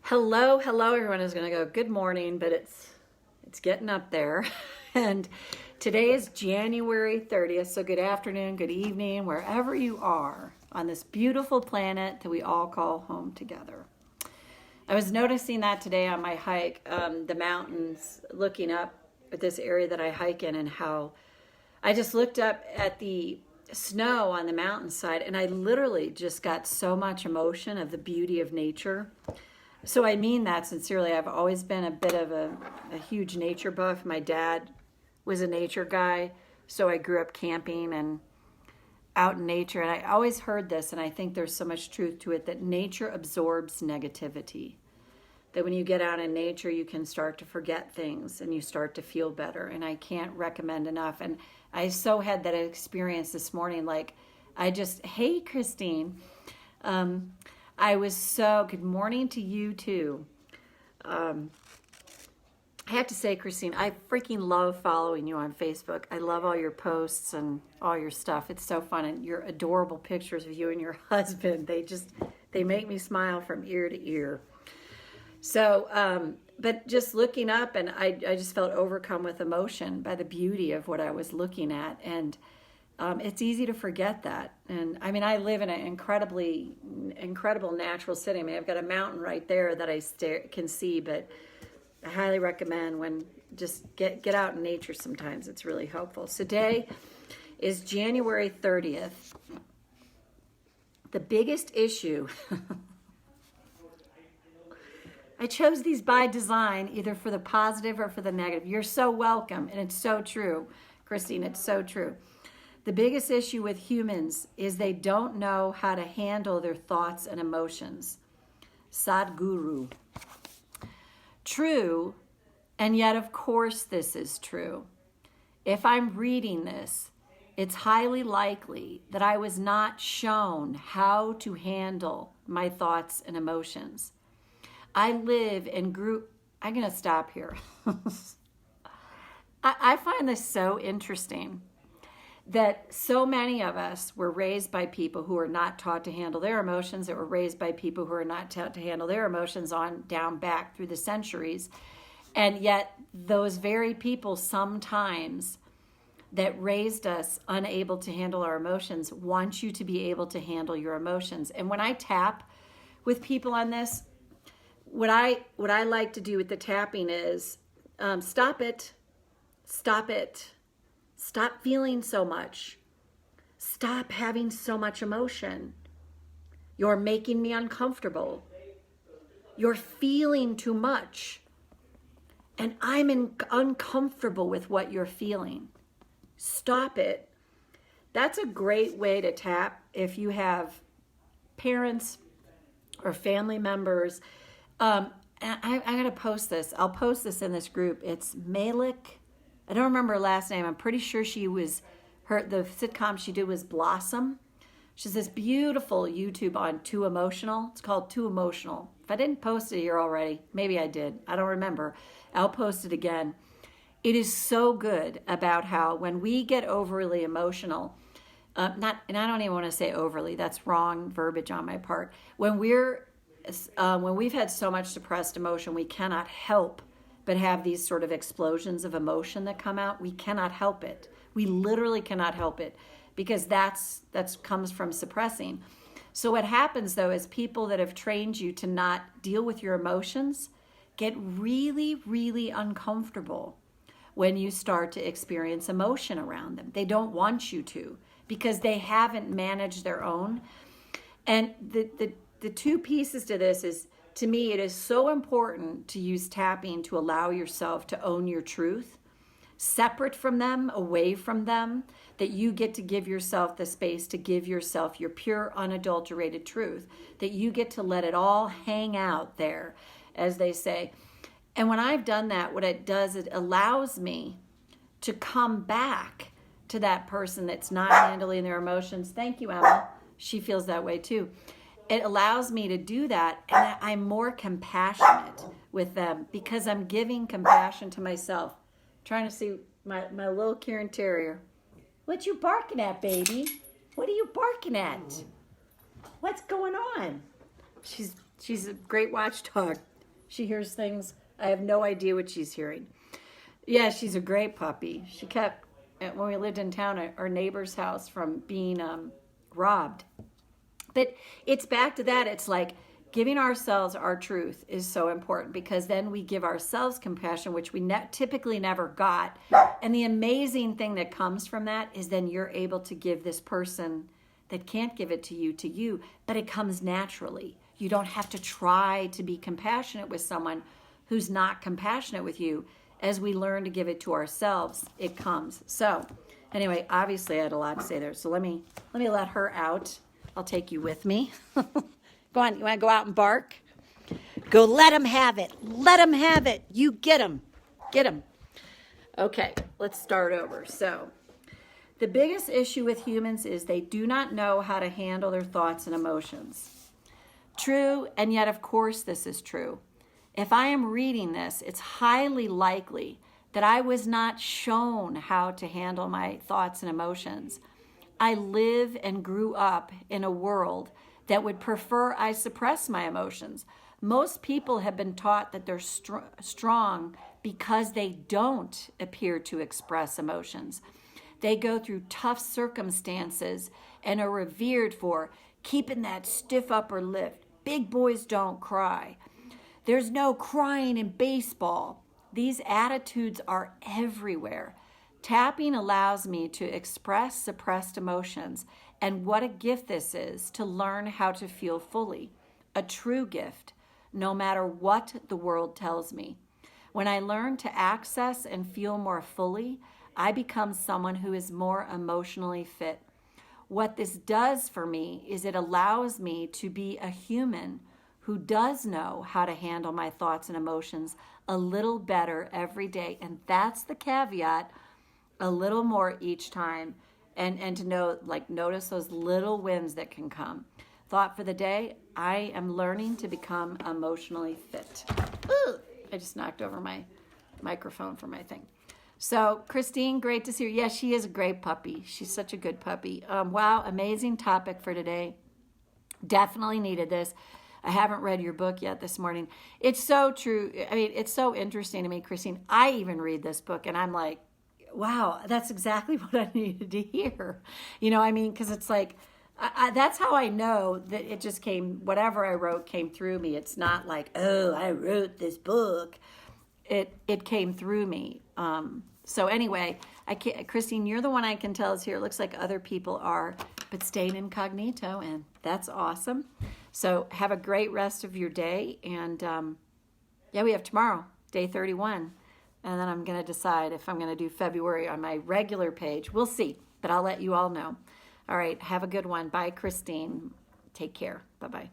Hello, everyone is going to go good morning, but it's getting up there. And today is January 30th, so good afternoon, good evening, wherever you are on this beautiful planet that we all call home together. I was noticing that today on my hike, the mountains, looking up at this area that I hike in, and how I just looked up at the snow on the mountainside, and I literally just got so much emotion of the beauty of nature. So I mean that sincerely. I've always been a bit of a huge nature buff. My dad was a nature guy, so I grew up camping and out in nature. And I always heard this, and I think there's so much truth to it, that nature absorbs negativity. That when you get out in nature, you can start to forget things and you start to feel better. And I can't recommend enough. And I so had that experience this morning. Hey, Christine. I was so, good morning to you too. I have to say, Christine, I freaking love following you on Facebook. I love all your posts and all your stuff. It's so fun. And your adorable pictures of you and your husband, they make me smile from ear to ear. So, but just looking up, and I just felt overcome with emotion by the beauty of what I was looking at. And it's easy to forget that. And I mean, I live in an incredible natural setting. I mean, I've got a mountain right there that I can see, but I highly recommend when just get out in nature sometimes. It's really helpful. So today is January 30th. The biggest issue, I chose these by design, either for the positive or for the negative. You're so welcome. And it's so true, Christine, it's so true. The biggest issue with humans is they don't know how to handle their thoughts and emotions. Sadhguru. True, and yet of course this is true. If I'm reading this, it's highly likely that I was not shown how to handle my thoughts and emotions. I live and grew, I'm going to stop here. I find this so interesting, that so many of us were raised by people who are not taught to handle their emotions, that were raised by people who are not taught to handle their emotions on down back through the centuries. And yet those very people sometimes that raised us unable to handle our emotions want you to be able to handle your emotions. And when I tap with people on this, what I like to do with the tapping is stop it. Stop feeling so much. Stop having so much emotion. You're making me uncomfortable. You're feeling too much. And I'm uncomfortable with what you're feeling. Stop it. That's a great way to tap if you have parents or family members. And I'm going to post this. I'll post this in this group. It's Malik. I don't remember her last name. I'm pretty sure the sitcom she did was Blossom. She's this beautiful YouTube on Too Emotional. It's called Too Emotional. If I didn't post it here already, maybe I did. I don't remember. I'll post it again. It is so good about how when we get overly emotional, and I don't even want to say overly, that's wrong verbiage on my part. When we've had so much suppressed emotion, we cannot help but have these sort of explosions of emotion that come out. We cannot help it. We literally cannot help it, because that's comes from suppressing. So what happens though is people that have trained you to not deal with your emotions get really, really uncomfortable when you start to experience emotion around them. They don't want you to, because they haven't managed their own. And the two pieces to this is, to me, it is so important to use tapping to allow yourself to own your truth, separate from them, away from them, that you get to give yourself the space to give yourself your pure, unadulterated truth, that you get to let it all hang out there, as they say. And when I've done that, what it does, it allows me to come back to that person that's not handling their emotions. Thank you, Emma. She feels that way too. It allows me to do that, and I'm more compassionate with them because I'm giving compassion to myself. Trying to see my little Kieran Terrier. What you barking at, baby? What are you barking at? What's going on? She's a great watchdog. She hears things. I have no idea what she's hearing. Yeah, she's a great puppy. She kept, when we lived in town, our neighbor's house from being robbed. But it's back to that. It's like giving ourselves our truth is so important, because then we give ourselves compassion, which we typically never got. And the amazing thing that comes from that is then you're able to give this person that can't give it to you, but it comes naturally. You don't have to try to be compassionate with someone who's not compassionate with you. As we learn to give it to ourselves, it comes. So anyway, obviously I had a lot to say there. So let me let her out. I'll take you with me. Go on, you want to go out and bark? Go, let him have it. Let him have it. You get him. Get him. Okay, let's start over. So the biggest issue with humans is they do not know how to handle their thoughts and emotions. True, and yet of course this is true. If I am reading this, it's highly likely that I was not shown how to handle my thoughts and emotions. I live and grew up in a world that would prefer I suppress my emotions. Most people have been taught that they're strong because they don't appear to express emotions. They go through tough circumstances and are revered for keeping that stiff upper lip. Big boys don't cry. There's no crying in baseball. These attitudes are everywhere. Tapping allows me to express suppressed emotions, and what a gift this is to learn how to feel fully. A true gift, no matter what the world tells me. When I learn to access and feel more fully, I become someone who is more emotionally fit. What this does for me is it allows me to be a human who does know how to handle my thoughts and emotions a little better every day. And that's the caveat, a little more each time. And to know, like, notice those little wins that can come. Thought for the day, I am learning to become emotionally fit. Ooh, I just knocked over my microphone for my thing. So, Christine, great to see you. Yeah, she is a great puppy. She's such a good puppy. Wow, amazing topic for today. Definitely needed this. I haven't read your book yet this morning. It's so true. I mean, it's so interesting to me, Christine. I even read this book and I'm like, wow, that's exactly what I needed to hear. You know, I mean, because it's like, that's how I know that it just came, whatever I wrote came through me. It's not like, oh, I wrote this book. It came through me. So anyway, Christine, you're the one I can tell is here. It looks like other people are, but staying incognito, and that's awesome. So have a great rest of your day. And yeah, we have tomorrow, day 31. And then I'm going to decide if I'm going to do February on my regular page. We'll see, but I'll let you all know. All right, have a good one. Bye, Christine. Take care. Bye-bye.